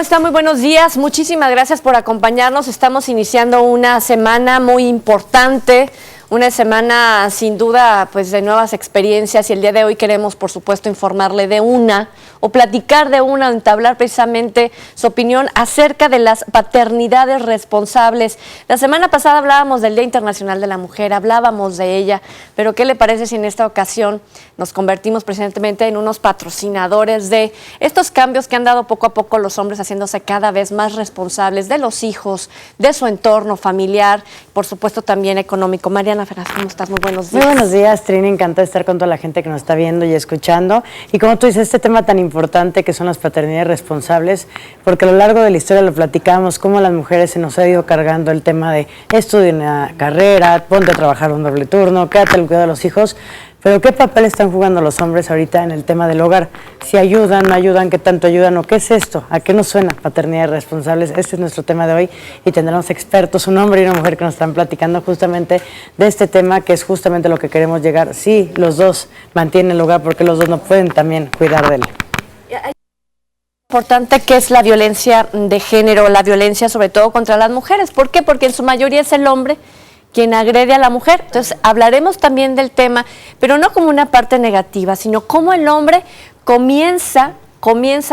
están? Muy buenos días. Muchísimas gracias por acompañarnos. Estamos iniciando una semana muy importante, una semana sin duda pues de nuevas experiencias, y el día de hoy queremos por supuesto informarle de una o platicar de una, entablar precisamente su opinión acerca de las paternidades responsables. La semana pasada hablábamos del Día Internacional de la Mujer, hablábamos de ella, pero ¿qué le parece si en esta ocasión nos convertimos precisamente en unos patrocinadores de estos cambios que han dado poco a poco los hombres, haciéndose cada vez más responsables de los hijos, de su entorno familiar, por supuesto también económico? Mariana Ferraz, ¿cómo estás? Muy buenos días. Muy buenos días, Trini, encantada de estar con toda la gente que nos está viendo y escuchando. Y como tú dices, este tema tan importante que son las paternidades responsables, porque a lo largo de la historia lo platicamos, cómo a las mujeres se nos ha ido cargando el tema de estudia una carrera, ponte a trabajar un doble turno, quédate al cuidado de los hijos. Pero ¿qué papel están jugando los hombres ahorita en el tema del hogar? Si ayudan, no ayudan, qué tanto ayudan, o qué es esto, a qué nos suena paternidades responsables. Este es nuestro tema de hoy y tendremos expertos, un hombre y una mujer, que nos están platicando justamente de este tema, que es justamente lo que queremos llegar. Sí, los dos mantienen el hogar, porque los dos no pueden también cuidar de él. Importante que es la violencia de género, la violencia sobre todo contra las mujeres. ¿Por qué? Porque en su mayoría es el hombre quien agrede a la mujer. Entonces hablaremos también del tema, pero no como una parte negativa, sino cómo el hombre comienza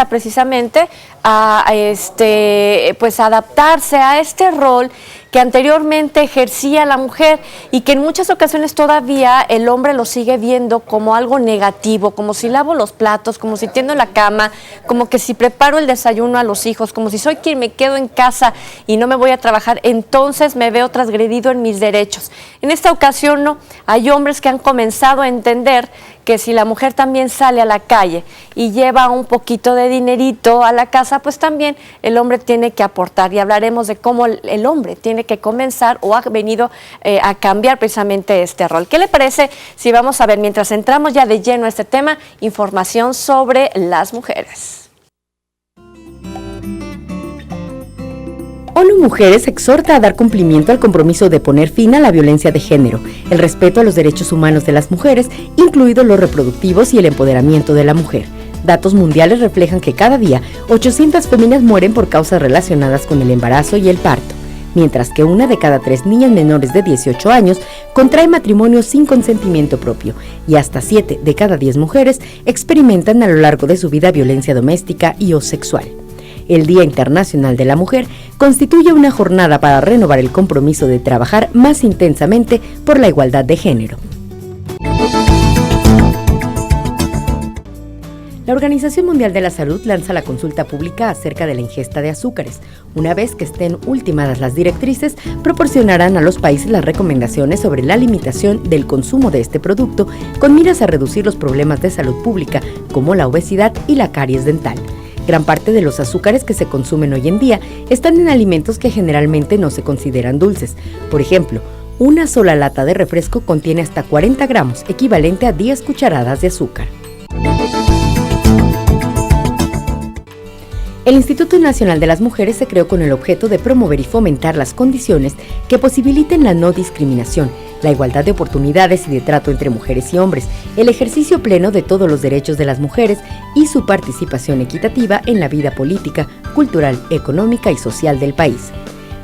precisamente a pues adaptarse a este rol que anteriormente ejercía la mujer, y que en muchas ocasiones todavía el hombre lo sigue viendo como algo negativo, como si lavo los platos, como si tiendo la cama, como que si preparo el desayuno a los hijos, como si soy quien me quedo en casa y no me voy a trabajar, entonces me veo transgredido en mis derechos. En esta ocasión no, hay hombres que han comenzado a entender que si la mujer también sale a la calle y lleva un poquito de dinerito a la casa, pues también el hombre tiene que aportar, y hablaremos de cómo el hombre tiene que comenzar o ha venido a cambiar precisamente este rol. ¿Qué le parece si vamos a ver, mientras entramos ya de lleno a este tema, información sobre las mujeres? ONU Mujeres exhorta a dar cumplimiento al compromiso de poner fin a la violencia de género, el respeto a los derechos humanos de las mujeres, incluidos los reproductivos, y el empoderamiento de la mujer. Datos mundiales reflejan que cada día 800 féminas mueren por causas relacionadas con el embarazo y el parto, mientras que 1 de cada 3 niñas menores de 18 años contrae matrimonio sin consentimiento propio, y hasta 7 de cada 10 mujeres experimentan a lo largo de su vida violencia doméstica y o sexual. El Día Internacional de la Mujer constituye una jornada para renovar el compromiso de trabajar más intensamente por la igualdad de género. La Organización Mundial de la Salud lanza la consulta pública acerca de la ingesta de azúcares. Una vez que estén ultimadas las directrices, proporcionarán a los países las recomendaciones sobre la limitación del consumo de este producto, con miras a reducir los problemas de salud pública, como la obesidad y la caries dental. Gran parte de los azúcares que se consumen hoy en día están en alimentos que generalmente no se consideran dulces. Por ejemplo, una sola lata de refresco contiene hasta 40 gramos, equivalente a 10 cucharadas de azúcar. El Instituto Nacional de las Mujeres se creó con el objeto de promover y fomentar las condiciones que posibiliten la no discriminación, la igualdad de oportunidades y de trato entre mujeres y hombres, el ejercicio pleno de todos los derechos de las mujeres y su participación equitativa en la vida política, cultural, económica y social del país.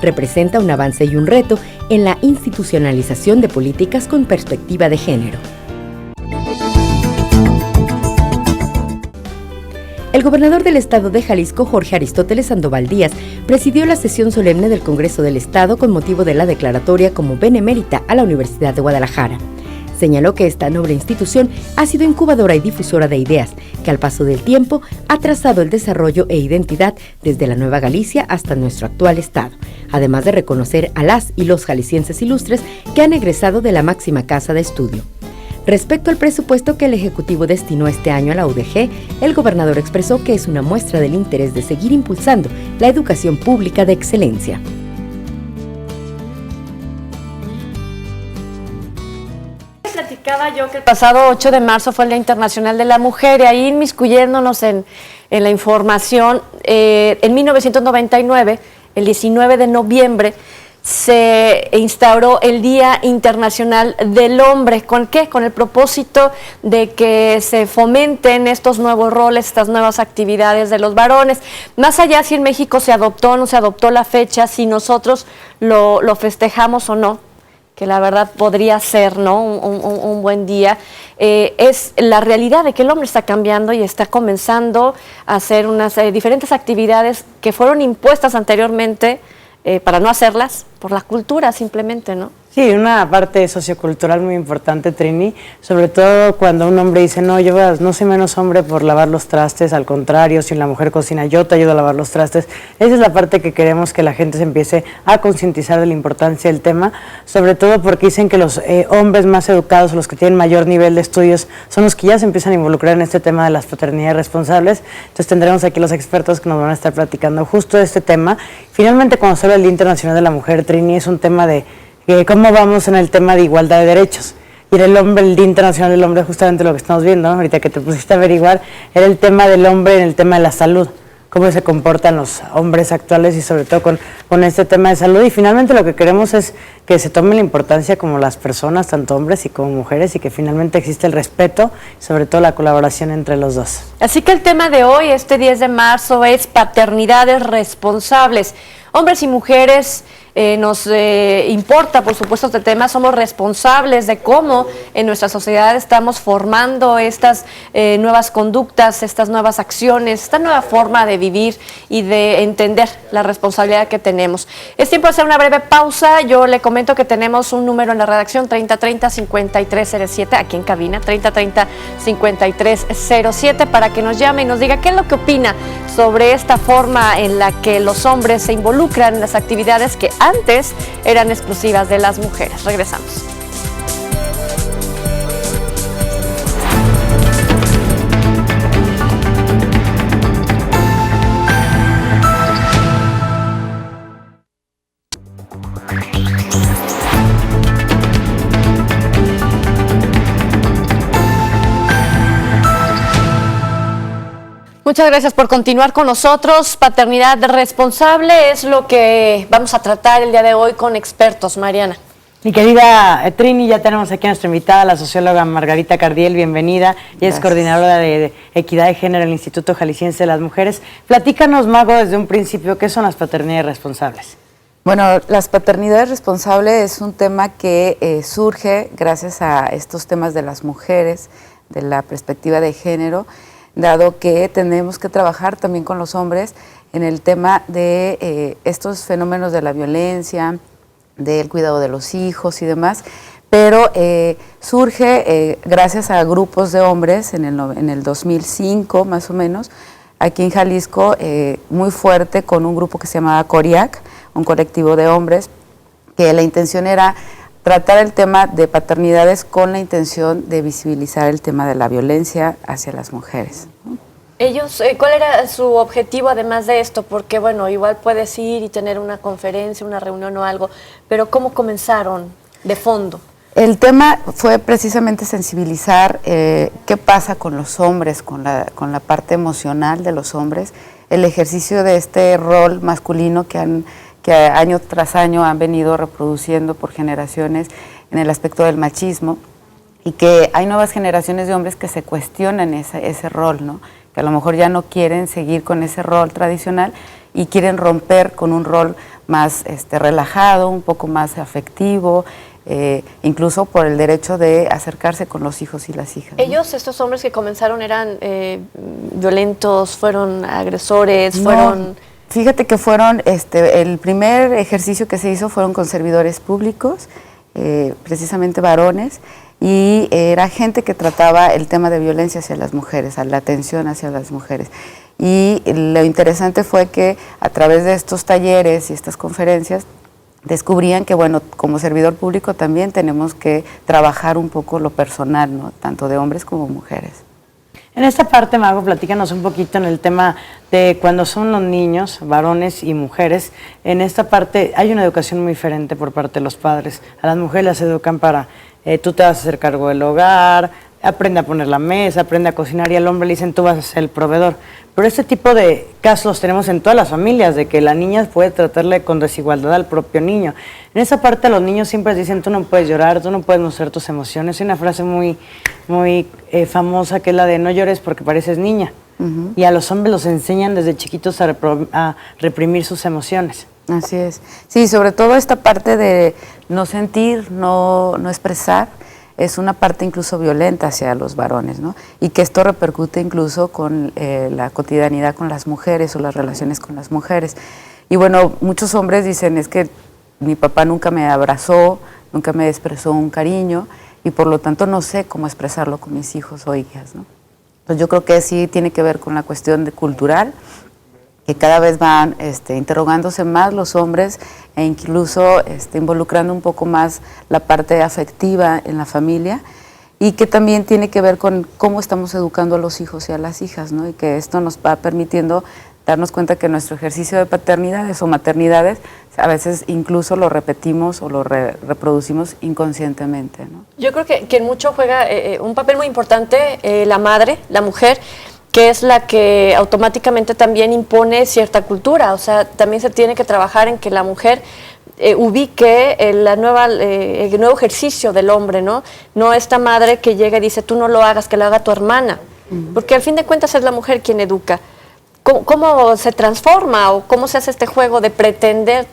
Representa un avance y un reto en la institucionalización de políticas con perspectiva de género. El gobernador del estado de Jalisco, Jorge Aristóteles Sandoval Díaz, presidió la sesión solemne del Congreso del Estado con motivo de la declaratoria como benemérita a la Universidad de Guadalajara. Señaló que esta noble institución ha sido incubadora y difusora de ideas, que al paso del tiempo ha trazado el desarrollo e identidad desde la Nueva Galicia hasta nuestro actual estado, además de reconocer a las y los jaliscienses ilustres que han egresado de la máxima casa de estudio. Respecto al presupuesto que el Ejecutivo destinó este año a la UDG, el gobernador expresó que es una muestra del interés de seguir impulsando la educación pública de excelencia. Platicaba yo que el pasado 8 de marzo fue el Día Internacional de la Mujer, y ahí inmiscuyéndonos en la información, en 1999, el 19 de noviembre, se instauró el Día Internacional del Hombre. ¿Con qué? Con el propósito de que se fomenten estos nuevos roles, estas nuevas actividades de los varones. Más allá si en México se adoptó o no se adoptó la fecha, si nosotros lo festejamos o no, que la verdad podría ser, ¿no?, un buen día, es la realidad de que el hombre está cambiando y está comenzando a hacer unas diferentes actividades que fueron impuestas anteriormente para no hacerlas por la cultura simplemente, ¿no? Sí, una parte sociocultural muy importante, Trini, sobre todo cuando un hombre dice, no, yo no soy menos hombre por lavar los trastes, al contrario, si la mujer cocina, yo te ayudo a lavar los trastes. Esa es la parte que queremos que la gente se empiece a concientizar de la importancia del tema, sobre todo porque dicen que los hombres más educados, los que tienen mayor nivel de estudios, son los que ya se empiezan a involucrar en este tema de las paternidades responsables. Entonces tendremos aquí los expertos que nos van a estar platicando justo de este tema. Finalmente, cuando se habla del Día Internacional de la Mujer, Trini, es un tema de cómo vamos en el tema de igualdad de derechos. Y era el Día Internacional del Hombre, justamente lo que estamos viendo, ¿no? Ahorita que te pusiste a averiguar, era el tema del hombre en el tema de la salud, cómo se comportan los hombres actuales y sobre todo con este tema de salud. Y finalmente lo que queremos es que se tome la importancia como las personas, tanto hombres y como mujeres, y que finalmente existe el respeto y sobre todo la colaboración entre los dos. Así que el tema de hoy, este 10 de marzo, es paternidades responsables. Hombres y mujeres, nos importa, por supuesto, este tema. Somos responsables de cómo en nuestra sociedad estamos formando estas nuevas conductas, estas nuevas acciones, esta nueva forma de vivir y de entender la responsabilidad que tenemos. Es tiempo de hacer una breve pausa. Yo le comento que tenemos un número en la redacción, 3030-5307, aquí en cabina, 3030-5307, para que nos llame y nos diga qué es lo que opina sobre esta forma en la que los hombres se involucran en las actividades que antes eran exclusivas de las mujeres. Regresamos. Muchas gracias por continuar con nosotros. Paternidad responsable es lo que vamos a tratar el día de hoy con expertos. Mariana. Mi querida Trini, ya tenemos aquí a nuestra invitada, la socióloga Margarita Cardiel, bienvenida. Ella es coordinadora de Equidad de Género en el Instituto Jalisciense de las Mujeres. Platícanos, Mago, desde un principio, ¿qué son las paternidades responsables? Bueno, las paternidades responsables es un tema que surge gracias a estos temas de las mujeres, de la perspectiva de género, dado que tenemos que trabajar también con los hombres en el tema de estos fenómenos de la violencia, del cuidado de los hijos y demás, pero surge gracias a grupos de hombres en el 2005 más o menos, aquí en Jalisco, muy fuerte, con un grupo que se llamaba CORIAC, un colectivo de hombres, que la intención era tratar el tema de paternidades con la intención de visibilizar el tema de la violencia hacia las mujeres. Ellos, ¿cuál era su objetivo además de esto? Porque, bueno, igual puedes ir y tener una conferencia, una reunión o algo, pero ¿cómo comenzaron de fondo? El tema fue precisamente sensibilizar qué pasa con los hombres, con la parte emocional de los hombres, el ejercicio de este rol masculino que año tras año han venido reproduciendo por generaciones en el aspecto del machismo, y que hay nuevas generaciones de hombres que se cuestionan ese rol, ¿no? Que a lo mejor ya no quieren seguir con ese rol tradicional y quieren romper con un rol más relajado, un poco más afectivo, incluso por el derecho de acercarse con los hijos y las hijas, ¿no? Ellos, estos hombres que comenzaron, eran violentos, fueron agresores, No. fueron... Fíjate que fueron, el primer ejercicio que se hizo fueron con servidores públicos, precisamente varones, y era gente que trataba el tema de violencia hacia las mujeres, la atención hacia las mujeres. Y lo interesante fue que a través de estos talleres y estas conferencias descubrían que, bueno, como servidor público también tenemos que trabajar un poco lo personal, ¿no? Tanto de hombres como mujeres. En esta parte, Mago, platícanos un poquito en el tema de cuando son los niños, varones y mujeres. En esta parte hay una educación muy diferente por parte de los padres. A las mujeres las educan para, tú te vas a hacer cargo del hogar, aprende a poner la mesa, aprende a cocinar, y al hombre le dicen, tú vas a ser el proveedor. Pero este tipo de casos los tenemos en todas las familias, de que la niña puede tratarle con desigualdad al propio niño. En esa parte los niños siempre dicen, tú no puedes llorar, tú no puedes mostrar tus emociones. Hay una frase muy famosa que es la de no llores porque pareces niña. Y a los hombres los enseñan desde chiquitos a reprimir sus emociones. Así es. Sí, sobre todo esta parte de no sentir, no expresar, es una parte incluso violenta hacia los varones, ¿no? Y que esto repercute incluso con la cotidianidad con las mujeres o las relaciones con las mujeres. Y bueno, muchos hombres dicen, es que mi papá nunca me abrazó, nunca me expresó un cariño, y por lo tanto no sé cómo expresarlo con mis hijos o hijas, ¿no? Entonces yo creo que sí tiene que ver con la cuestión cultural, que cada vez van interrogándose más los hombres e incluso involucrando un poco más la parte afectiva en la familia, y que también tiene que ver con cómo estamos educando a los hijos y a las hijas, ¿no? Y que esto nos va permitiendo darnos cuenta que nuestro ejercicio de paternidades o maternidades a veces incluso lo repetimos o lo reproducimos inconscientemente, ¿no? Yo creo que en mucho juega un papel muy importante la madre, la mujer, que es la que automáticamente también impone cierta cultura. O sea, también se tiene que trabajar en que la mujer ubique el nuevo ejercicio del hombre, ¿no? No esta madre que llega y dice, tú no lo hagas, que lo haga tu hermana. Porque al fin de cuentas es la mujer quien educa. ¿Cómo se transforma o cómo se hace este juego de pretender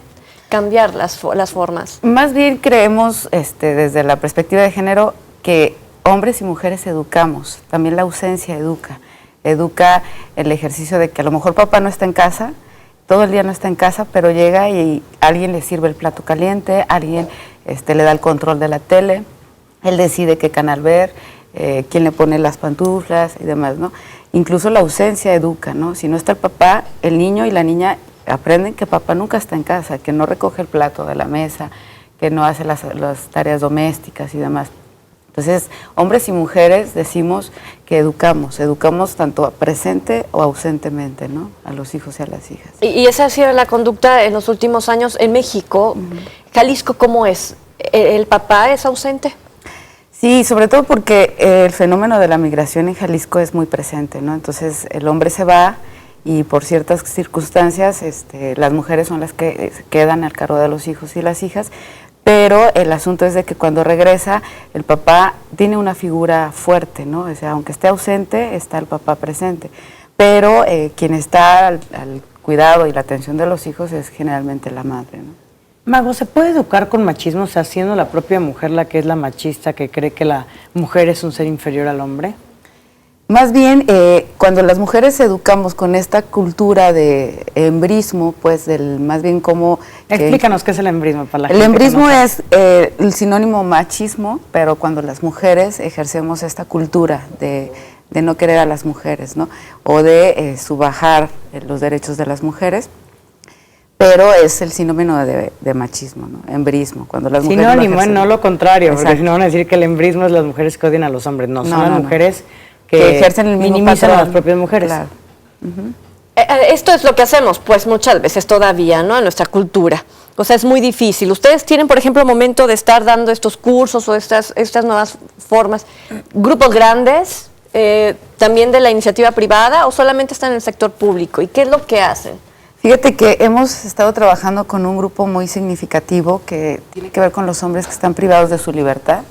cambiar las formas? Más bien creemos, desde la perspectiva de género, que hombres y mujeres educamos. También la ausencia educa. Educa el ejercicio de que a lo mejor papá no está en casa, todo el día no está en casa, pero llega y alguien le sirve el plato caliente, alguien le da el control de la tele, él decide qué canal ver, quién le pone las pantuflas y demás, ¿no? Incluso la ausencia educa, ¿no? Si no está el papá, el niño y la niña aprenden que papá nunca está en casa, que no recoge el plato de la mesa, que no hace las tareas domésticas y demás. Entonces, hombres y mujeres decimos que educamos tanto presente o ausentemente, ¿no? A los hijos y a las hijas. Y esa ha sido la conducta en los últimos años en México. Jalisco, ¿cómo es? ¿El papá es ausente? Sí, sobre todo porque el fenómeno de la migración en Jalisco es muy presente, ¿no? Entonces, el hombre se va y por ciertas circunstancias las mujeres son las que quedan al cargo de los hijos y las hijas. Pero el asunto es de que cuando regresa, el papá tiene una figura fuerte, ¿no? O sea, aunque esté ausente, está el papá presente. Pero quien está al cuidado y la atención de los hijos es generalmente la madre, ¿no? Mago, ¿se puede educar con machismo, o sea, siendo la propia mujer la que es la machista, que cree que la mujer es un ser inferior al hombre? Más bien, cuando las mujeres educamos con esta cultura de embrismo, pues más bien como... Explícanos qué es el embrismo para la gente. El embrismo es el sinónimo machismo, pero cuando las mujeres ejercemos esta cultura de no querer a las mujeres, ¿no? O de subajar los derechos de las mujeres, pero es el sinónimo de machismo, ¿no? Embrismo, cuando las mujeres... Sinónimo, no lo contrario, exacto. Porque si no van a decir que el embrismo es las mujeres que odian a los hombres, no, son las mujeres... que ejercen el mismo minimizan patrón a las propias mujeres. Claro. Esto es lo que hacemos, pues muchas veces todavía, ¿no? En nuestra cultura. O sea, es muy difícil. ¿Ustedes tienen, por ejemplo, momento de estar dando estos cursos o estas nuevas formas? ¿Grupos grandes, también de la iniciativa privada, o solamente están en el sector público? ¿Y qué es lo que hacen? Fíjate que hemos estado trabajando con un grupo muy significativo que tiene que ver con los hombres que están privados de su libertad,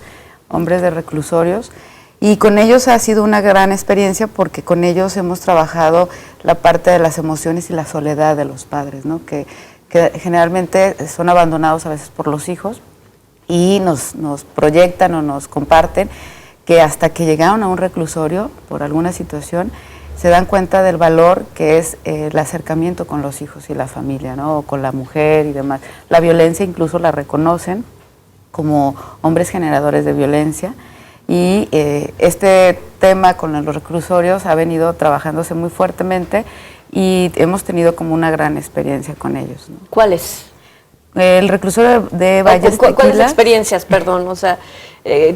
hombres de reclusorios. Y con ellos ha sido una gran experiencia porque con ellos hemos trabajado la parte de las emociones y la soledad de los padres, ¿no? Que generalmente son abandonados a veces por los hijos y nos proyectan o nos comparten que hasta que llegaron a un reclusorio por alguna situación se dan cuenta del valor que es el acercamiento con los hijos y la familia, ¿no? O con la mujer y demás. La violencia incluso la reconocen como hombres generadores de violencia. Y este tema con los reclusorios ha venido trabajándose muy fuertemente y hemos tenido como una gran experiencia con ellos, ¿no? ¿Cuáles? El reclusorio de Valles Tequila. ¿Cuáles experiencias, perdón? O sea,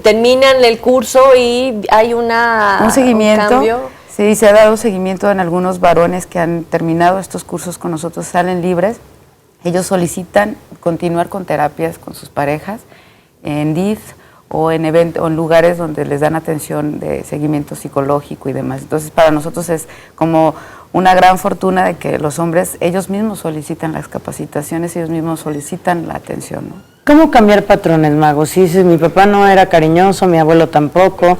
terminan el curso y hay un seguimiento. Un cambio. Sí, se ha dado seguimiento en algunos varones que han terminado estos cursos con nosotros, salen libres. Ellos solicitan continuar con terapias con sus parejas en DIF o en eventos o en lugares donde les dan atención de seguimiento psicológico y demás. Entonces, para nosotros es como una gran fortuna de que los hombres, ellos mismos solicitan las capacitaciones, ellos mismos solicitan la atención, ¿no? ¿Cómo cambiar patrones, Mago? Si dices, mi papá no era cariñoso, mi abuelo tampoco,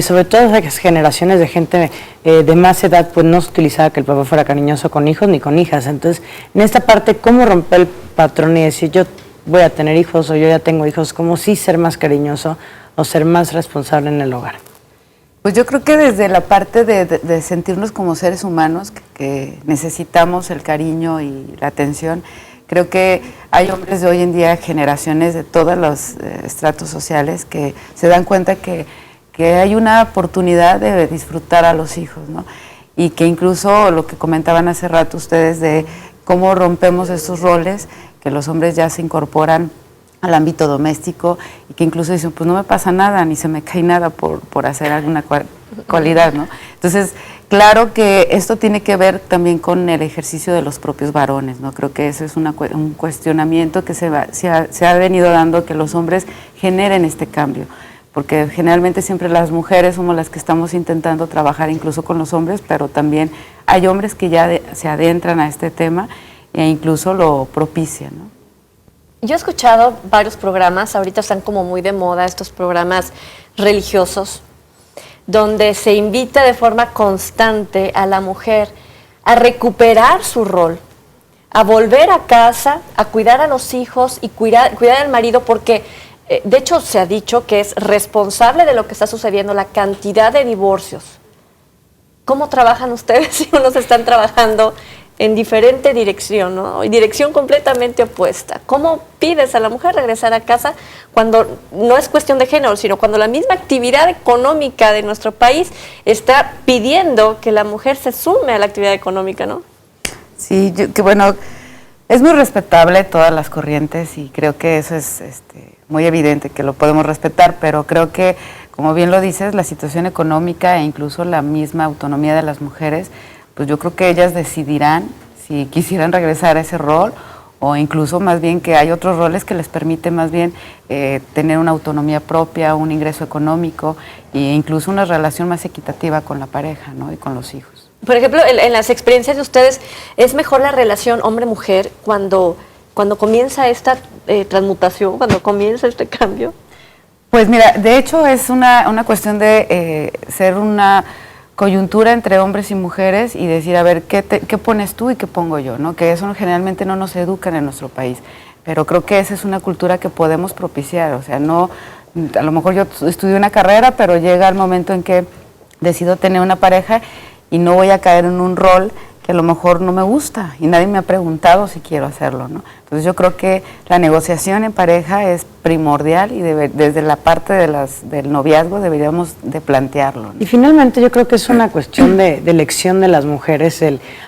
sobre todo esas generaciones de gente de más edad, pues no se utilizaba que el papá fuera cariñoso con hijos ni con hijas. Entonces, en esta parte, ¿cómo romper el patrón y decir, yo voy a tener hijos o yo ya tengo hijos? ¿Cómo sí ser más cariñoso o ser más responsable en el hogar? Pues yo creo que desde la parte de sentirnos como seres humanos, que necesitamos el cariño y la atención. Creo que hay hombres de hoy en día, generaciones de todos los estratos sociales, que se dan cuenta que hay una oportunidad de disfrutar a los hijos, ¿no? Y que incluso lo que comentaban hace rato ustedes de cómo rompemos estos roles, que los hombres ya se incorporan al ámbito doméstico y que incluso dicen, pues no me pasa nada, ni se me cae nada por hacer alguna cualidad, ¿no? Entonces, claro que esto tiene que ver también con el ejercicio de los propios varones, ¿no? Creo que ese es un cuestionamiento que se ha venido dando, que los hombres generen este cambio, porque generalmente siempre las mujeres somos las que estamos intentando trabajar incluso con los hombres, pero también hay hombres que ya se adentran a este tema e incluso lo propician, ¿no? Yo he escuchado varios programas, ahorita están como muy de moda estos programas religiosos, donde se invita de forma constante a la mujer a recuperar su rol, a volver a casa, a cuidar a los hijos y cuidar al marido, porque de hecho se ha dicho que es responsable de lo que está sucediendo la cantidad de divorcios. ¿Cómo trabajan ustedes si unos están trabajando en diferente dirección, ¿no? Y dirección completamente opuesta? ¿Cómo pides a la mujer regresar a casa cuando no es cuestión de género, sino cuando la misma actividad económica de nuestro país está pidiendo que la mujer se sume a la actividad económica, ¿no? Sí, que bueno, es muy respetable todas las corrientes y creo que eso es muy evidente que lo podemos respetar, pero creo que, como bien lo dices, la situación económica e incluso la misma autonomía de las mujeres, pues yo creo que ellas decidirán si quisieran regresar a ese rol o incluso más bien que hay otros roles que les permiten más bien tener una autonomía propia, un ingreso económico e incluso una relación más equitativa con la pareja, ¿no? Y con los hijos. Por ejemplo, en las experiencias de ustedes, ¿es mejor la relación hombre-mujer cuando comienza esta transmutación, cuando comienza este cambio? Pues mira, de hecho es una cuestión de ser una coyuntura entre hombres y mujeres y decir, a ver, ¿qué pones tú y qué pongo yo? ¿No? Que eso generalmente no nos educan en nuestro país, pero creo que esa es una cultura que podemos propiciar, o sea, no, a lo mejor yo estudié una carrera, pero llega el momento en que decido tener una pareja y no voy a caer en un rol que a lo mejor no me gusta y nadie me ha preguntado si quiero hacerlo, ¿no? Entonces yo creo que la negociación en pareja es primordial y desde la parte del noviazgo deberíamos de plantearlo, ¿no? Y finalmente yo creo que es una cuestión de elección de las mujeres.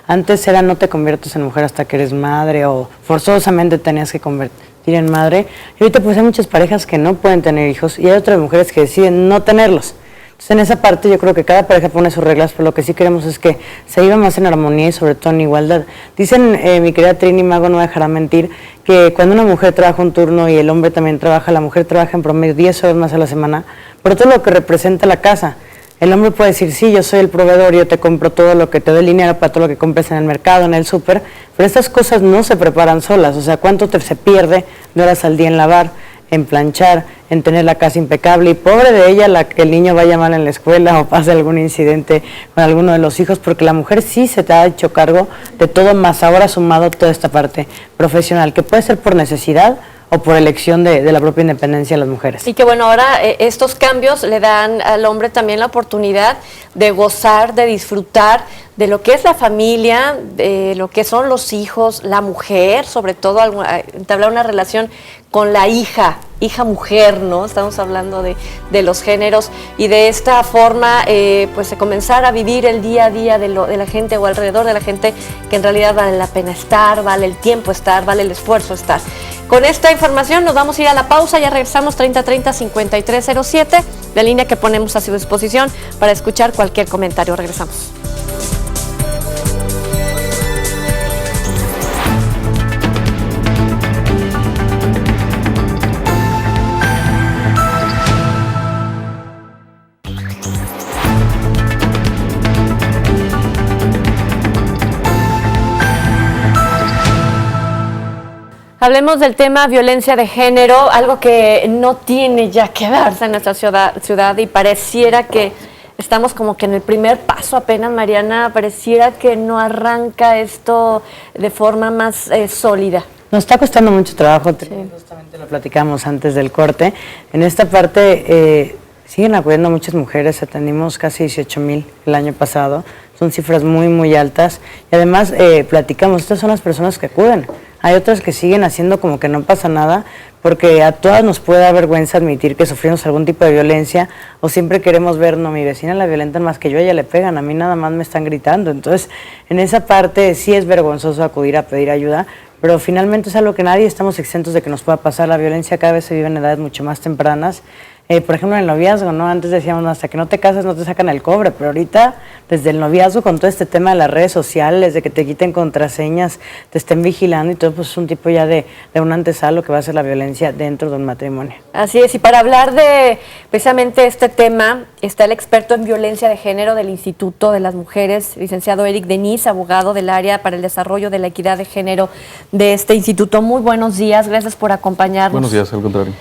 Antes era no te conviertes en mujer hasta que eres madre o forzosamente tenías que convertir en madre. Y ahorita pues hay muchas parejas que no pueden tener hijos y hay otras mujeres que deciden no tenerlos. Entonces, en esa parte yo creo que cada pareja pone sus reglas, pero lo que sí queremos es que se viva más en armonía y sobre todo en igualdad. Dicen, mi querida Trini Mago no me dejará mentir, que cuando una mujer trabaja un turno y el hombre también trabaja, la mujer trabaja en promedio 10 horas más a la semana, por todo lo que representa la casa. El hombre puede decir, sí, yo soy el proveedor, yo te compro todo lo que te doy dinero para todo lo que compres en el mercado, en el súper, pero estas cosas no se preparan solas. O sea, ¿cuánto se pierde de horas al día en lavar, en planchar, en tener la casa impecable? Y pobre de ella la que el niño vaya mal en la escuela o pase algún incidente con alguno de los hijos, porque la mujer sí se te ha hecho cargo de todo, más ahora sumado toda esta parte profesional, que puede ser por necesidad o por elección de la propia independencia de las mujeres. Y que bueno, ahora estos cambios le dan al hombre también la oportunidad de gozar, de disfrutar de lo que es la familia, de lo que son los hijos, la mujer, sobre todo entablar una relación con la hija-mujer, ¿no? Estamos hablando de los géneros y de esta forma, pues de comenzar a vivir el día a día de la gente o alrededor de la gente, que en realidad vale la pena estar, vale el tiempo estar, vale el esfuerzo estar. Con esta información nos vamos a ir a la pausa, ya regresamos 3030-5307, la línea que ponemos a su disposición para escuchar cualquier comentario. Regresamos. Hablemos del tema violencia de género, algo que no tiene ya que darse en nuestra ciudad y pareciera que estamos como que en el primer paso apenas, Mariana, pareciera que no arranca esto de forma más sólida. Nos está costando mucho trabajo, justamente lo platicamos antes del corte. En esta parte siguen acudiendo muchas mujeres, atendimos casi 18,000 el año pasado, son cifras muy, muy altas. Y además platicamos, estas son las personas que acuden. Hay otras que siguen haciendo como que no pasa nada, porque a todas nos puede dar vergüenza admitir que sufrimos algún tipo de violencia, o siempre queremos ver, no, mi vecina la violentan más que yo, a ella le pegan, a mí nada más me están gritando. Entonces, en esa parte sí es vergonzoso acudir a pedir ayuda, pero finalmente es algo que nadie estamos exentos de que nos pueda pasar. La violencia cada vez se vive en edades mucho más tempranas. Por ejemplo, en el noviazgo, ¿no? Antes decíamos, no, hasta que no te casas no te sacan el cobre, pero ahorita, desde el noviazgo, con todo este tema de las redes sociales, de que te quiten contraseñas, te estén vigilando y todo, pues es un tipo ya de un antesala lo que va a ser la violencia dentro de un matrimonio. Así es, y para hablar de precisamente este tema, está el experto en violencia de género del Instituto de las Mujeres, licenciado Eric Denis, abogado del área para el desarrollo de la equidad de género de este instituto. Muy buenos días, gracias por acompañarnos. Buenos días, al contrario.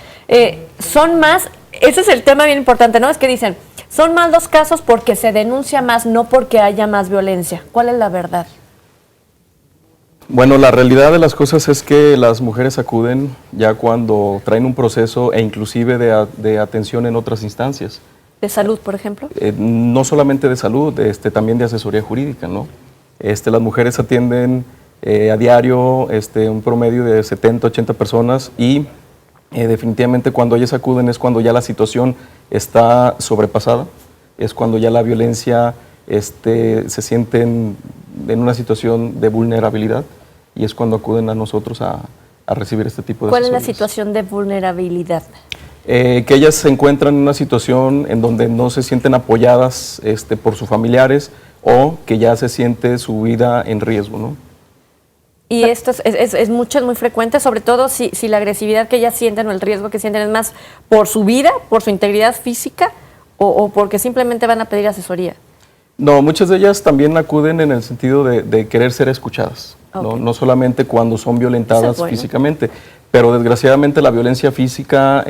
Son más, ese es el tema bien importante, ¿no? Es que dicen, son más los casos porque se denuncia más, no porque haya más violencia. ¿Cuál es la verdad? Bueno, la realidad de las cosas es que las mujeres acuden ya cuando traen un proceso e inclusive de atención en otras instancias. ¿De salud, por ejemplo? No solamente de salud, también de asesoría jurídica, ¿no? Las mujeres atienden a diario un promedio de 70, 80 personas y definitivamente cuando ellas acuden es cuando ya la situación está sobrepasada, es cuando ya la violencia se sienten en una situación de vulnerabilidad y es cuando acuden a nosotros a recibir este tipo de ¿Cuál es la asesorías. situación de vulnerabilidad? Que ellas se encuentran en una situación en donde no se sienten apoyadas por sus familiares o que ya se siente su vida en riesgo, ¿no? Y esto es mucho, es muy frecuente, sobre todo si la agresividad que ellas sienten o el riesgo que sienten es más por su vida, por su integridad física o porque simplemente van a pedir asesoría. No, muchas de ellas también acuden en el sentido de querer ser escuchadas, Okay. no solamente cuando son violentadas Bueno. físicamente, pero desgraciadamente la violencia física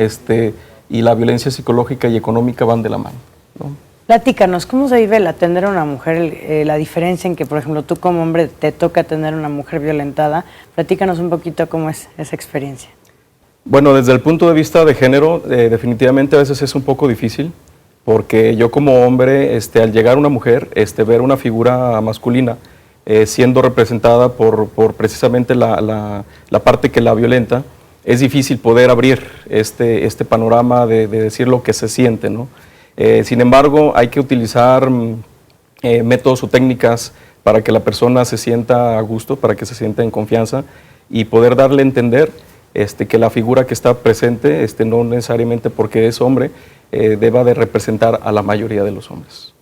y la violencia psicológica y económica van de la mano, ¿no? Platícanos, ¿cómo se vive el atender a una mujer, la diferencia en que, por ejemplo, tú como hombre te toca atender a una mujer violentada? Platícanos un poquito cómo es esa experiencia. Bueno, desde el punto de vista de género, definitivamente a veces es un poco difícil, porque yo como hombre, al llegar una mujer, ver una figura masculina siendo representada por precisamente la parte que la violenta, es difícil poder abrir este panorama de decir lo que se siente, ¿no? Sin embargo, hay que utilizar métodos o técnicas para que la persona se sienta a gusto, para que se sienta en confianza y poder darle a entender que la figura que está presente, no necesariamente porque es hombre, deba de representar a la mayoría de los hombres.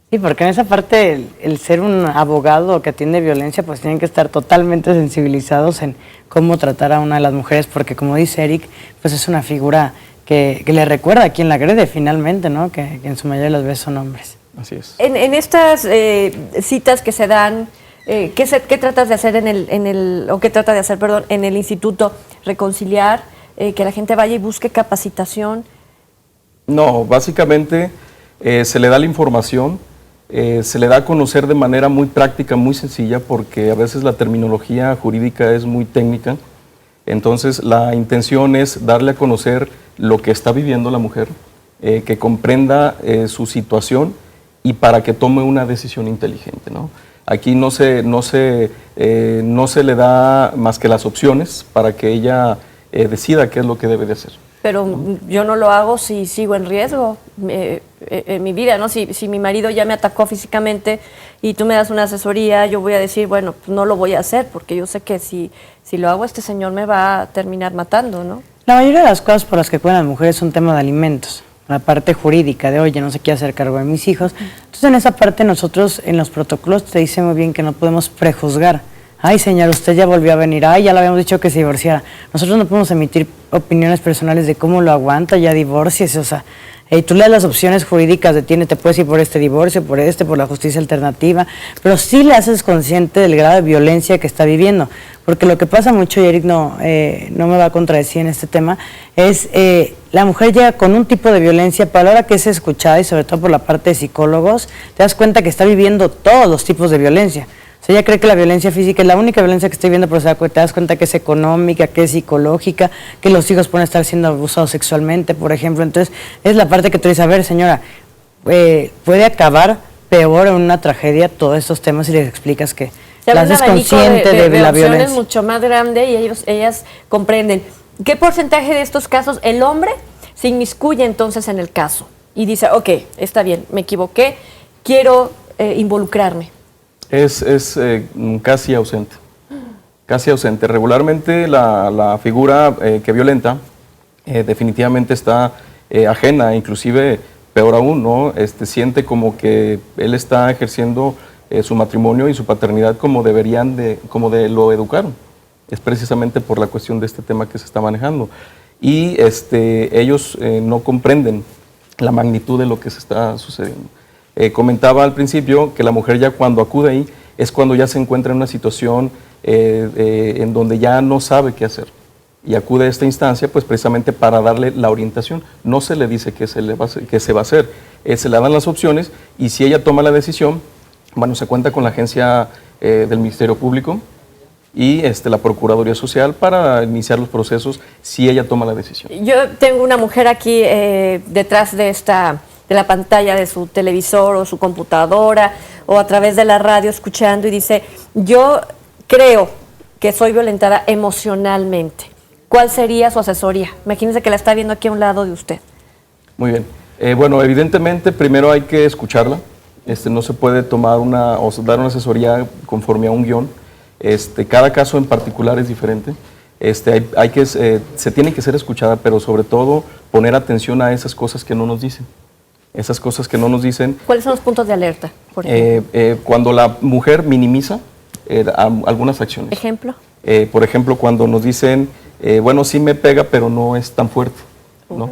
Sí, porque en esa parte el ser un abogado que atiende violencia, pues tienen que estar totalmente sensibilizados en cómo tratar a una de las mujeres, porque como dice Eric, pues es una figura que le recuerda a quien la agrede finalmente, ¿no? Que en su mayoría de las veces son hombres. Así es. En estas citas que se dan, ¿qué tratas de hacer qué trata de hacer, perdón, en el instituto? ¿Reconciliar? ¿Que la gente vaya y busque capacitación? No, básicamente se le da la información, se le da a conocer de manera muy práctica, muy sencilla, porque a veces la terminología jurídica es muy técnica. Entonces, la intención es darle a conocer lo que está viviendo la mujer, que comprenda su situación y para que tome una decisión inteligente, ¿no? Aquí no se le da más que las opciones para que ella decida qué es lo que debe de hacer. Pero yo no lo hago si sigo en riesgo en mi vida, ¿no? Si mi marido ya me atacó físicamente y tú me das una asesoría, yo voy a decir, bueno, pues no lo voy a hacer porque yo sé que si lo hago este señor me va a terminar matando, ¿no? La mayoría de las cosas por las que acuden las mujeres es un tema de alimentos, la parte jurídica de, oye, no se quiere hacer cargo de mis hijos. Entonces, en esa parte nosotros, en los protocolos, te dice muy bien que no podemos prejuzgar ay señor, usted ya volvió a venir, ay, ya le habíamos dicho que se divorciara. Nosotros no podemos emitir opiniones personales de cómo lo aguanta, ya divórciese, o sea, tú lees las opciones jurídicas de te puedes ir por este divorcio, por la justicia alternativa, pero sí le haces consciente del grado de violencia que está viviendo, porque lo que pasa mucho, y Eric no me va a contradecir en este tema, es la mujer llega con un tipo de violencia, pero a la hora que es escuchada, y sobre todo por la parte de psicólogos, te das cuenta que está viviendo todos los tipos de violencia. O sea, ella cree que la violencia física es la única violencia que estoy viendo, pero te das cuenta que es económica, que es psicológica, que los hijos pueden estar siendo abusados sexualmente, por ejemplo. Entonces, es la parte que tú dices, a ver, señora, puede acabar peor en una tragedia todos estos temas y les explicas que la haces consciente de la violencia. Es mucho más grande y ellas comprenden. ¿Qué porcentaje de estos casos el hombre se inmiscuye entonces en el caso? Y dice, ok, está bien, me equivoqué, quiero involucrarme. Es casi ausente. Casi ausente. Regularmente la figura que violenta definitivamente está ajena, inclusive peor aún, ¿no? Siente como que él está ejerciendo su matrimonio y su paternidad como lo educaron. Es precisamente por la cuestión de este tema que se está manejando. Y ellos no comprenden la magnitud de lo que se está sucediendo. Comentaba al principio que la mujer ya cuando acude ahí es cuando ya se encuentra en una situación en donde ya no sabe qué hacer y acude a esta instancia pues precisamente para darle la orientación. No se le dice qué se va a hacer, se le dan las opciones y si ella toma la decisión, bueno, se cuenta con la agencia del Ministerio Público y la Procuraduría Social para iniciar los procesos si ella toma la decisión. Yo tengo una mujer aquí detrás de la pantalla de su televisor o su computadora o a través de la radio escuchando y dice, yo creo que soy violentada emocionalmente. ¿Cuál sería su asesoría? Imagínense que la está viendo aquí a un lado de usted. Muy bien. Bueno, evidentemente primero hay que escucharla. No se puede tomar o dar una asesoría conforme a un guión. Cada caso en particular es diferente. Se tiene que ser escuchada, pero sobre todo poner atención a esas cosas que no nos dicen. Esas cosas que no nos dicen. ¿Cuáles son los puntos de alerta? Por ejemplo? Cuando la mujer minimiza algunas acciones. ¿Ejemplo? Por ejemplo, cuando nos dicen, bueno, sí me pega, pero no es tan fuerte, ¿no?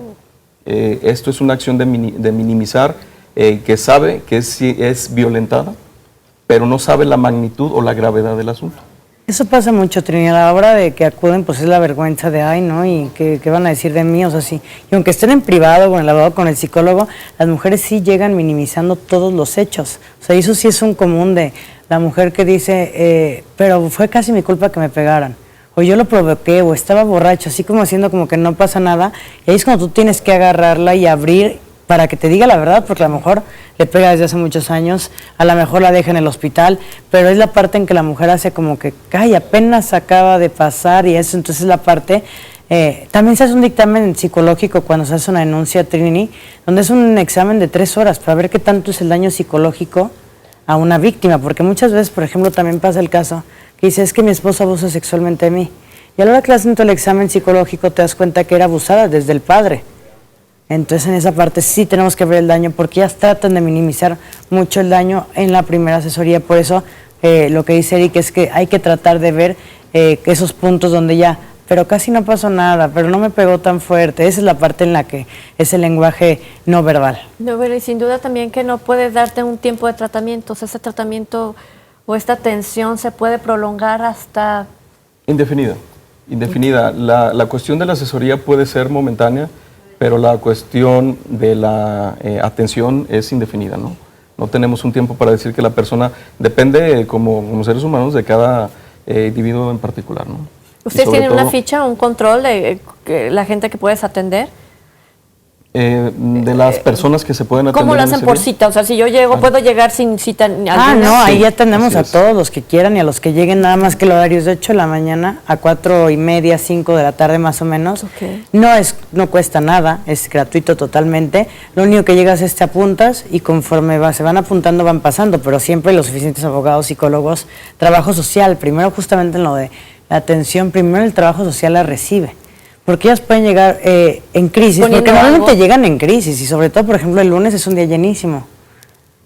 Esto es una acción de minimizar, que sabe que es violentada, pero no sabe la magnitud o la gravedad del asunto. Eso pasa mucho, Trini, a la hora de que acuden, pues es la vergüenza de, ay, ¿no? Y ¿qué van a decir de mí? O sea, sí. Y aunque estén en privado, con el abogado, con el psicólogo, las mujeres sí llegan minimizando todos los hechos. O sea, eso sí es un común de la mujer que dice, pero fue casi mi culpa que me pegaran. O yo lo provoqué, o estaba borracho, así como haciendo como que no pasa nada. Y ahí es cuando tú tienes que agarrarla y abrir para que te diga la verdad, porque a lo mejor le pega desde hace muchos años, a lo mejor la deja en el hospital, pero es la parte en que la mujer hace como que, ay, apenas acaba de pasar y eso, entonces la parte, también se hace un dictamen psicológico cuando se hace una denuncia, Trini, donde es un examen de 3 horas para ver qué tanto es el daño psicológico a una víctima, porque muchas veces, por ejemplo, también pasa el caso que dice, es que mi esposo abusa sexualmente de mí, y a la hora que le hacen todo el examen psicológico te das cuenta que era abusada desde el padre. Entonces en esa parte sí tenemos que ver el daño porque ellas tratan de minimizar mucho el daño en la primera asesoría. Por eso lo que dice Eric es que hay que tratar de ver esos puntos donde ya, pero casi no pasó nada, pero no me pegó tan fuerte. Esa es la parte en la que es el lenguaje no verbal. No, pero y sin duda también que no puede darte un tiempo de tratamiento. O sea, ese tratamiento o esta atención se puede prolongar hasta... Indefinida. La cuestión de la asesoría puede ser momentánea, pero la cuestión de la atención es indefinida, ¿no? No tenemos un tiempo para decir que la persona depende, como seres humanos, de cada individuo en particular, ¿no? ¿Ustedes tienen una ficha, un control de la gente que puedes atender? De las personas que se pueden atender. ¿Cómo lo hacen por cita? O sea, si yo llego, ¿puedo llegar sin cita alguna? No, ahí ya tenemos a todos los que quieran y a los que lleguen, nada más que el horario es de 8 de la mañana a 4:30, 5 de la tarde más o menos. Okay. No cuesta nada, es gratuito totalmente. Lo único que llegas es te apuntas y conforme se van apuntando van pasando, pero siempre los suficientes abogados, psicólogos, trabajo social, primero justamente en lo de la atención, primero el trabajo social la recibe. Porque ellas pueden llegar en crisis, porque normalmente llegan en crisis y sobre todo, por ejemplo, el lunes es un día llenísimo.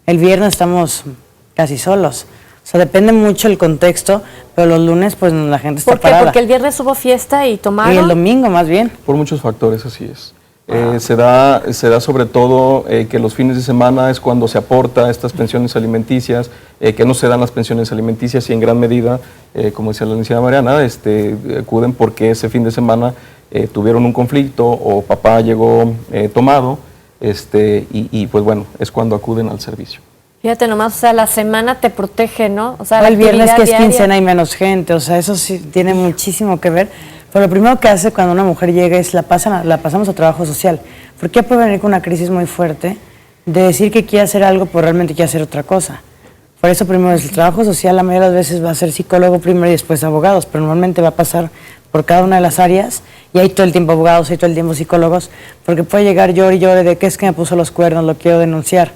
El viernes estamos casi solos. O sea, depende mucho el contexto, pero los lunes pues la gente está ¿Por qué? parada. Porque el viernes hubo fiesta y tomaron. Y el domingo más bien. Por muchos factores, así es. Se da sobre todo que los fines de semana es cuando se aporta estas pensiones alimenticias, que no se dan las pensiones alimenticias y en gran medida, como decía la licenciada Mariana, acuden porque ese fin de semana tuvieron un conflicto o papá llegó tomado, y pues bueno, es cuando acuden al servicio. Fíjate nomás, o sea, la semana te protege, ¿no? O sea, O la el viernes actividad que es diaria. quincena hay menos gente, o sea, eso sí tiene muchísimo que ver. Pero lo primero que hace cuando una mujer llega es la pasamos a trabajo social. Porque ella puede venir con una crisis muy fuerte de decir que quiere hacer algo, pero realmente quiere hacer otra cosa. Por eso primero es el trabajo social, la mayoría de las veces va a ser psicólogo primero y después abogados, pero normalmente va a pasar por cada una de las áreas y hay todo el tiempo abogados, hay todo el tiempo psicólogos, porque puede llegar llore y llore de que es que me puso los cuernos, lo quiero denunciar.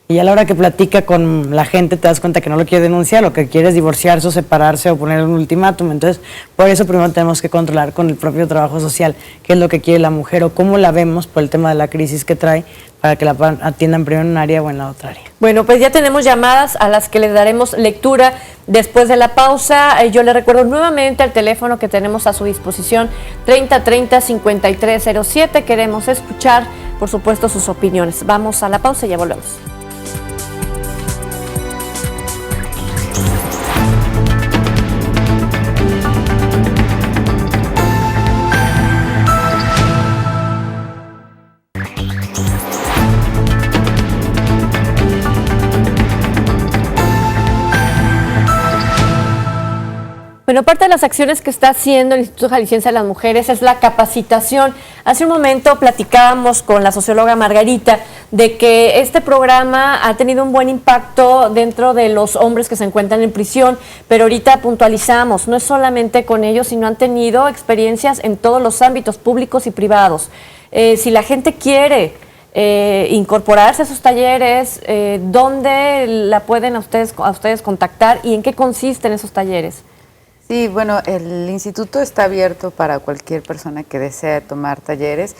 Y a la hora que platica con la gente te das cuenta que no lo quiere denunciar, lo que quiere es divorciarse o separarse o poner un ultimátum. Entonces, por eso primero tenemos que controlar con el propio trabajo social qué es lo que quiere la mujer o cómo la vemos por el tema de la crisis que trae para que la atiendan primero en un área o en la otra área. Bueno, pues ya tenemos llamadas a las que les daremos lectura después de la pausa. Yo le recuerdo nuevamente el teléfono que tenemos a su disposición, 3030-5307. Queremos escuchar, por supuesto, sus opiniones. Vamos a la pausa y ya volvemos. Bueno, parte de las acciones que está haciendo el Instituto Jalisciense de las Mujeres es la capacitación. Hace un momento platicábamos con la socióloga Margarita de que este programa ha tenido un buen impacto dentro de los hombres que se encuentran en prisión, pero ahorita puntualizamos, no es solamente con ellos, sino han tenido experiencias en todos los ámbitos públicos y privados. Si la gente quiere incorporarse a esos talleres, ¿dónde la pueden a ustedes contactar y en qué consisten esos talleres? Sí, bueno, el instituto está abierto para cualquier persona que desee tomar talleres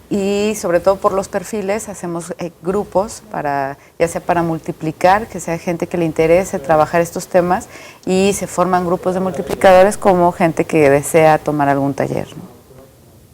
y sobre todo por los perfiles hacemos grupos para, ya sea para multiplicar, que sea gente que le interese trabajar estos temas y se forman grupos de multiplicadores como gente que desea tomar algún taller, ¿no?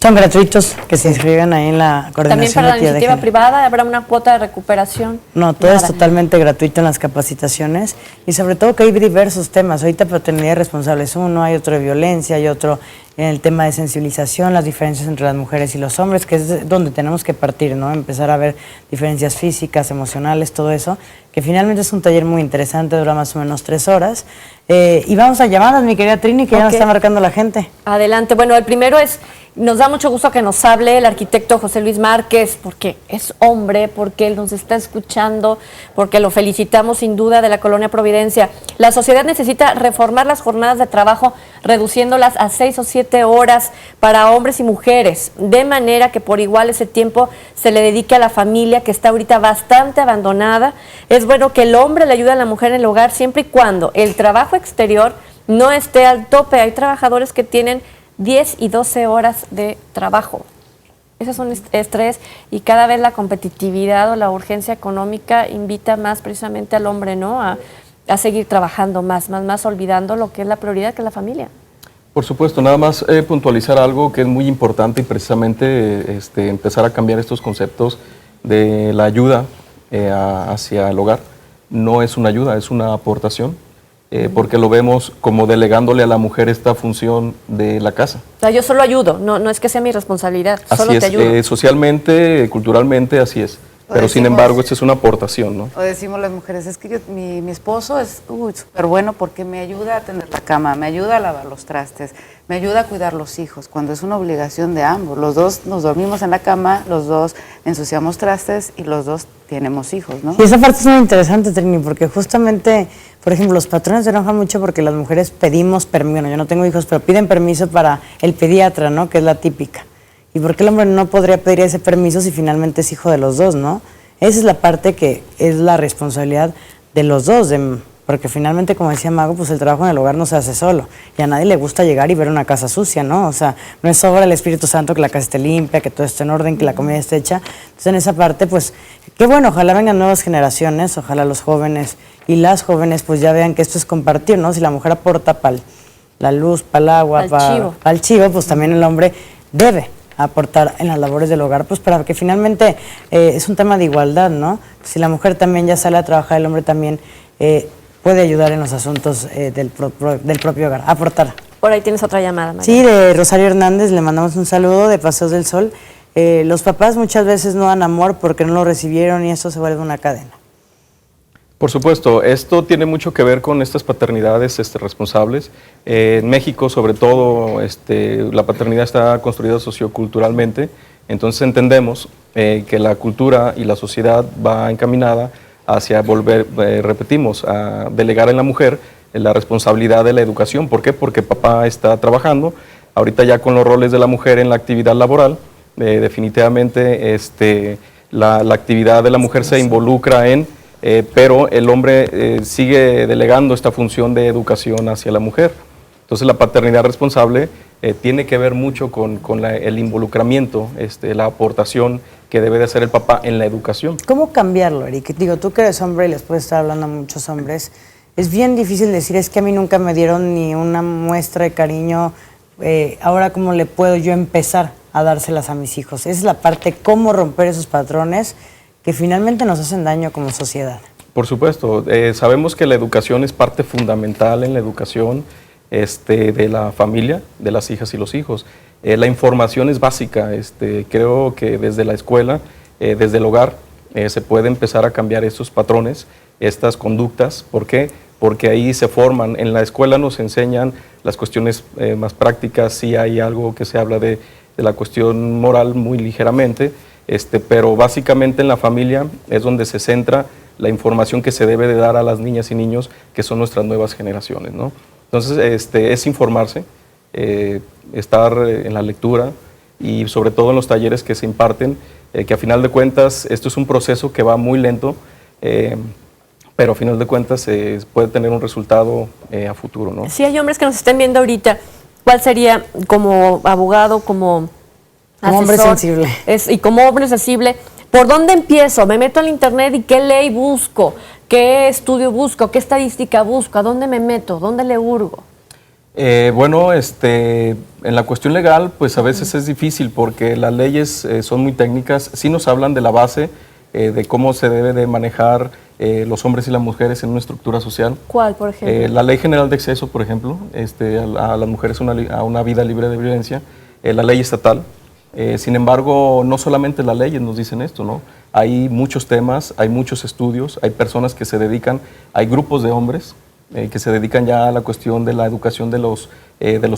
Son gratuitos, que se inscriban ahí en la coordinación. También para la de equidad de iniciativa género. privada habrá una cuota de recuperación. No, todo es Nada. totalmente gratuito en las capacitaciones y sobre todo que hay diversos temas. Ahorita paternidad responsable es uno, hay otro de violencia, hay otro en el tema de sensibilización, las diferencias entre las mujeres y los hombres, que es donde tenemos que partir, ¿no? Empezar a ver diferencias físicas, emocionales, todo eso, que finalmente es un taller muy interesante, dura más o menos 3 horas. Y vamos a llamadas, mi querida Trini, que ya nos está marcando la gente. Adelante. Bueno, el primero es, nos da mucho gusto que nos hable el arquitecto José Luis Márquez, porque es hombre, porque él nos está escuchando, porque lo felicitamos sin duda de la Colonia Providencia. La sociedad necesita reformar las jornadas de trabajo, reduciéndolas a 6 o 7 horas para hombres y mujeres, de manera que por igual ese tiempo se le dedique a la familia, que está ahorita bastante abandonada. Es bueno que el hombre le ayude a la mujer en el hogar siempre y cuando el trabajo exterior no esté al tope. Hay trabajadores que tienen 10 y 12 horas de trabajo. Ese es un estrés y cada vez la competitividad o la urgencia económica invita más precisamente al hombre, ¿no? A seguir trabajando más, olvidando lo que es la prioridad, que es la familia. Por supuesto, nada más puntualizar algo que es muy importante y precisamente empezar a cambiar estos conceptos de la ayuda hacia el hogar. No es una ayuda, es una aportación. Porque lo vemos como delegándole a la mujer esta función de la casa. O sea, yo solo ayudo, no es que sea mi responsabilidad, Así solo es, te ayudo. Socialmente, culturalmente, así es. Pero sin embargo, esta es una aportación, ¿no? O decimos las mujeres, es que mi esposo es súper bueno porque me ayuda a tender la cama, me ayuda a lavar los trastes, me ayuda a cuidar los hijos, cuando es una obligación de ambos. Los dos nos dormimos en la cama, los dos ensuciamos trastes y los dos tenemos hijos, ¿no? Y esa parte es muy interesante, Trini, porque justamente, por ejemplo, los patrones se enojan mucho porque las mujeres pedimos permiso. Bueno, yo no tengo hijos, pero piden permiso para el pediatra, ¿no? Que es la típica. ¿Y por qué el hombre no podría pedir ese permiso si finalmente es hijo de los dos, no? Esa es la parte que es la responsabilidad de los dos, porque finalmente, como decía Mago, pues el trabajo en el hogar no se hace solo. Y a nadie le gusta llegar y ver una casa sucia, ¿no? O sea, no es obra del Espíritu Santo que la casa esté limpia, que todo esté en orden, que la comida esté hecha. Entonces, en esa parte, pues, Que bueno, ojalá vengan nuevas generaciones, ojalá los jóvenes y las jóvenes pues ya vean que esto es compartir, ¿no? Si la mujer aporta para la luz, para el agua, para el chivo, pues también el hombre debe aportar en las labores del hogar, pues para que finalmente es un tema de igualdad, ¿no? Si la mujer también ya sale a trabajar, el hombre también puede ayudar en los asuntos del propio hogar, aportar. Por ahí tienes otra llamada, María. Sí, de Rosario Hernández, le mandamos un saludo de Paseos del Sol. Los papás muchas veces no dan amor porque no lo recibieron y eso se vuelve una cadena. Por supuesto, esto tiene mucho que ver con estas paternidades responsables. En México, sobre todo, la paternidad está construida socioculturalmente, entonces entendemos que la cultura y la sociedad va encaminada hacia volver, repetimos, a delegar en la mujer la responsabilidad de la educación. ¿Por qué? Porque papá está trabajando, ahorita ya con los roles de la mujer en la actividad laboral, definitivamente la actividad de la mujer se involucra pero el hombre sigue delegando esta función de educación hacia la mujer. Entonces la paternidad responsable tiene que ver mucho con el involucramiento, la aportación que debe de hacer el papá en la educación. ¿Cómo cambiarlo, Eric? Digo, tú que eres hombre y les puedes estar hablando a muchos hombres, es bien difícil decir, es que a mí nunca me dieron ni una muestra de cariño, ahora cómo le puedo yo empezar a dárselas a mis hijos. Esa es la parte, cómo romper esos patrones que finalmente nos hacen daño como sociedad. Por supuesto, sabemos que la educación es parte fundamental en la educación de la familia, de las hijas y los hijos. La información es básica, creo que desde la escuela, desde el hogar, se puede empezar a cambiar estos patrones, estas conductas. ¿Por qué? Porque ahí se forman. En la escuela nos enseñan las cuestiones más prácticas, sí hay algo que se habla de la cuestión moral muy ligeramente, pero básicamente en la familia es donde se centra la información que se debe de dar a las niñas y niños que son nuestras nuevas generaciones, ¿no? Entonces es informarse, estar en la lectura y sobre todo en los talleres que se imparten, que a final de cuentas esto es un proceso que va muy lento, pero a final de cuentas puede tener un resultado a futuro, ¿no? Si hay hombres que nos estén viendo ahorita, ¿cuál sería como abogado, como asesor, hombre sensible? Y como hombre sensible, ¿por dónde empiezo? Me meto al internet y ¿qué ley busco? ¿Qué estudio busco? ¿Qué estadística busco? ¿A dónde me meto? ¿Dónde le hurgo? Bueno, en la cuestión legal, pues a veces es difícil porque las leyes son muy técnicas. Sí nos hablan de la base, de cómo se debe de manejar los hombres y las mujeres en una estructura social. ¿Cuál, por ejemplo? La Ley General de Acceso, por ejemplo, a las mujeres a una vida libre de violencia, la ley estatal. Sin embargo, no solamente las leyes nos dicen esto, ¿no? Hay muchos temas, hay muchos estudios, hay personas que se dedican, hay grupos de hombres que se dedican ya a la cuestión de la educación de los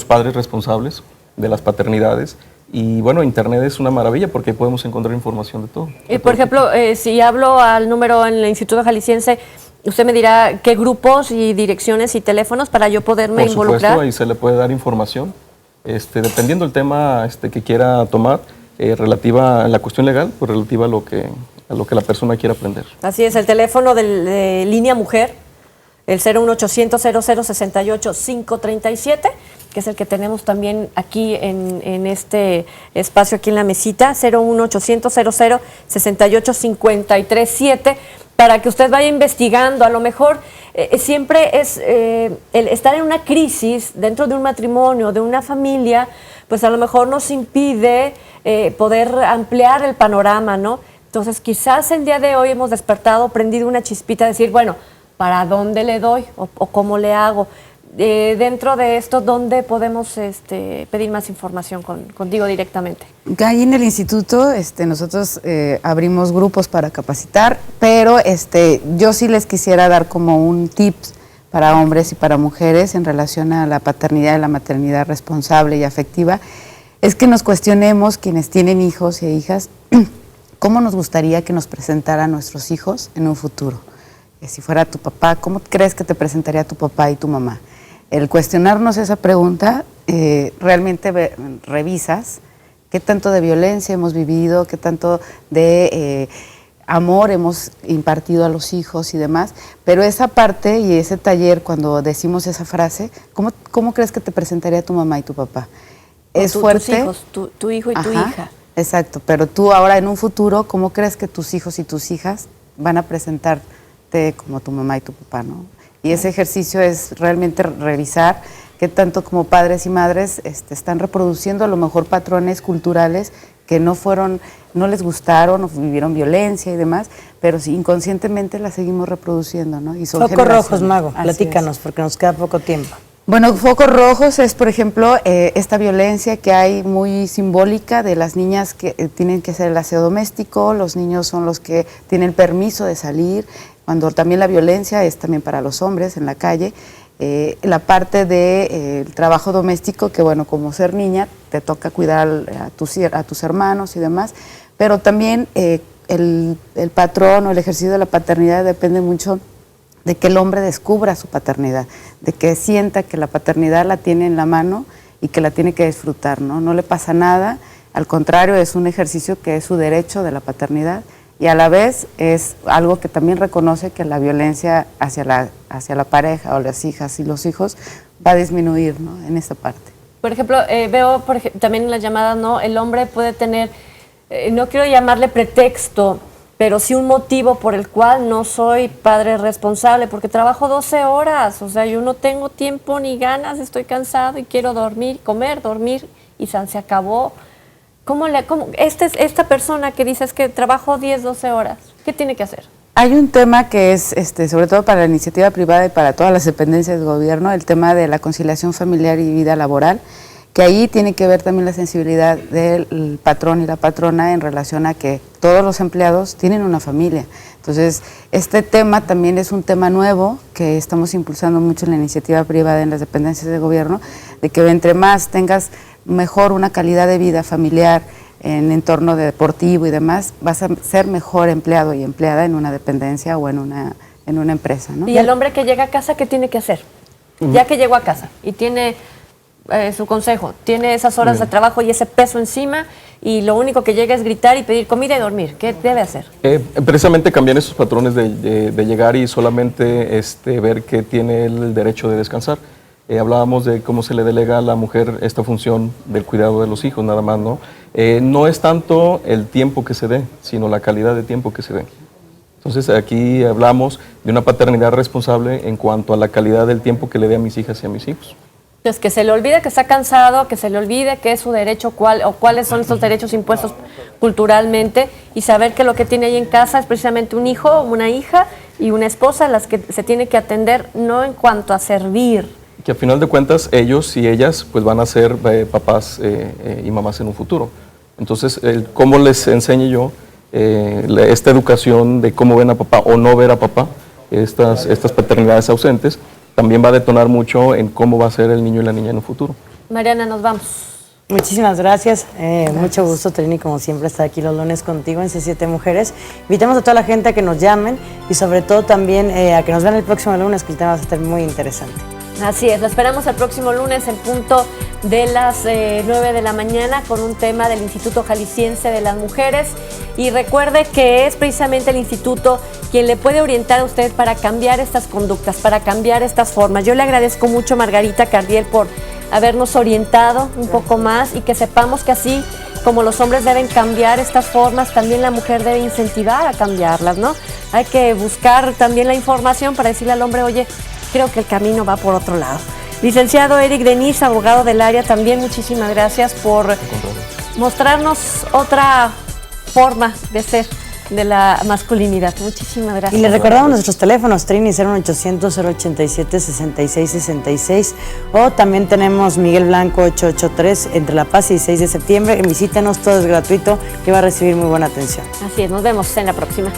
padres responsables, de las paternidades. Y bueno, Internet es una maravilla porque ahí podemos encontrar información de todo. Y por ejemplo, si hablo al número en el Instituto Jalisciense, usted me dirá qué grupos y direcciones y teléfonos para yo poderme involucrar. Por supuesto, ahí se le puede dar información, dependiendo del tema que quiera tomar, relativa a la cuestión legal, pues relativa a lo que la persona quiera aprender. Así es, el teléfono de Línea Mujer, el 01800-068-537, que es el que tenemos también aquí en este espacio, aquí en la mesita, 01800-068-537, para que usted vaya investigando. A lo mejor siempre es el estar en una crisis dentro de un matrimonio, de una familia, pues a lo mejor nos impide poder ampliar el panorama, ¿no? Entonces quizás el día de hoy hemos despertado, prendido una chispita, decir, bueno, ¿para dónde le doy o cómo le hago? Dentro de esto, ¿dónde podemos pedir más información contigo directamente? Ahí en el instituto nosotros abrimos grupos para capacitar, pero yo sí les quisiera dar como un tips para hombres y para mujeres en relación a la paternidad y la maternidad responsable y afectiva, es que nos cuestionemos, quienes tienen hijos e hijas, cómo nos gustaría que nos presentaran nuestros hijos en un futuro. Si fuera tu papá, ¿cómo crees que te presentaría tu papá y tu mamá? El cuestionarnos esa pregunta, realmente revisas qué tanto de violencia hemos vivido, qué tanto de amor hemos impartido a los hijos y demás, pero esa parte y ese taller, cuando decimos esa frase, ¿cómo crees que te presentaría tu mamá y tu papá? Es fuerte. Tus hijos, tu hijo y tu hija. Exacto, pero tú ahora en un futuro, ¿cómo crees que tus hijos y tus hijas van a presentarte como tu mamá y tu papá, ¿no? Y ese ejercicio es realmente revisar qué tanto como padres y madres están reproduciendo a lo mejor patrones culturales que no les gustaron o vivieron violencia y demás, pero sí, inconscientemente las seguimos reproduciendo, ¿no? Y son Focos rojos, Mago, Así platícanos, es. porque nos queda poco tiempo. Bueno, focos rojos es, por ejemplo, esta violencia que hay muy simbólica de las niñas que tienen que hacer el aseo doméstico, los niños son los que tienen permiso de salir, cuando también la violencia es también para los hombres en la calle. La parte del trabajo doméstico, que bueno, como ser niña, te toca cuidar a tus hermanos y demás, pero también el patrón o el ejercicio de la paternidad depende mucho de que el hombre descubra su paternidad, de que sienta que la paternidad la tiene en la mano y que la tiene que disfrutar, ¿no? No le pasa nada, al contrario, es un ejercicio que es su derecho de la paternidad y a la vez es algo que también reconoce que la violencia hacia la pareja o las hijas y los hijos va a disminuir, ¿no? En esta parte. Por ejemplo, veo también en las llamadas, ¿no? El hombre puede tener, no quiero llamarle pretexto, pero sí un motivo por el cual no soy padre responsable, porque trabajo 12 horas, o sea, yo no tengo tiempo ni ganas, estoy cansado y quiero dormir, comer, dormir, y se acabó. Esta persona que dices que trabajo 10, 12 horas, ¿qué tiene que hacer? Hay un tema que es, sobre todo para la iniciativa privada y para todas las dependencias del gobierno, el tema de la conciliación familiar y vida laboral, que ahí tiene que ver también la sensibilidad del patrón y la patrona en relación a que todos los empleados tienen una familia. Entonces, este tema también es un tema nuevo que estamos impulsando mucho en la iniciativa privada en las dependencias del gobierno, de que entre más tengas mejor una calidad de vida familiar en entorno deportivo y demás, vas a ser mejor empleado y empleada en una dependencia o en una empresa, ¿no? Y el hombre que llega a casa, ¿qué tiene que hacer? Ya que llegó a casa y tiene su consejo, tiene esas horas de trabajo y ese peso encima y lo único que llega es gritar y pedir comida y dormir. ¿Qué debe hacer? Precisamente cambiar esos patrones de llegar y solamente ver que tiene el derecho de descansar. Hablábamos de cómo se le delega a la mujer esta función del cuidado de los hijos, nada más, ¿no? No es tanto el tiempo que se dé, sino la calidad de tiempo que se dé. Entonces aquí hablamos de una paternidad responsable en cuanto a la calidad del tiempo que le dé a mis hijas y a mis hijos. Entonces, que se le olvide que está cansado, que se le olvide que es su derecho, cuáles son esos derechos impuestos culturalmente y saber que lo que tiene ahí en casa es precisamente un hijo, una hija y una esposa, las que se tiene que atender, no en cuanto a servir. Que a final de cuentas ellos y ellas pues van a ser papás y mamás en un futuro. Entonces, cómo les enseñe yo esta educación de cómo ven a papá o no ver a papá, estas paternidades ausentes, también va a detonar mucho en cómo va a ser el niño y la niña en un futuro. Mariana, nos vamos. Muchísimas gracias. Mucho gusto, Trini, como siempre, estar aquí los lunes contigo en C7 Mujeres. Invitamos a toda la gente a que nos llamen y sobre todo también a que nos vean el próximo lunes, que el tema va a estar muy interesante. Así es, lo esperamos el próximo lunes en punto de las 9 de la mañana con un tema del Instituto Jalisciense de las Mujeres. Y recuerde que es precisamente el instituto quien le puede orientar a usted para cambiar estas conductas, para cambiar estas formas. Yo le agradezco mucho, Margarita Cardiel, por habernos orientado un poco más y que sepamos que así como los hombres deben cambiar estas formas, también la mujer debe incentivar a cambiarlas, ¿no? Hay que buscar también la información para decirle al hombre, oye, creo que el camino va por otro lado. Licenciado Eric Denis, abogado del área, también muchísimas gracias por mostrarnos otra forma de ser de la masculinidad. Muchísimas gracias. Y les recordamos nuestros teléfonos, Trini 01800-087-6666 o también tenemos Miguel Blanco 883 entre La Paz y 6 de septiembre. Visítenos, todo es gratuito y va a recibir muy buena atención. Así es, nos vemos en la próxima.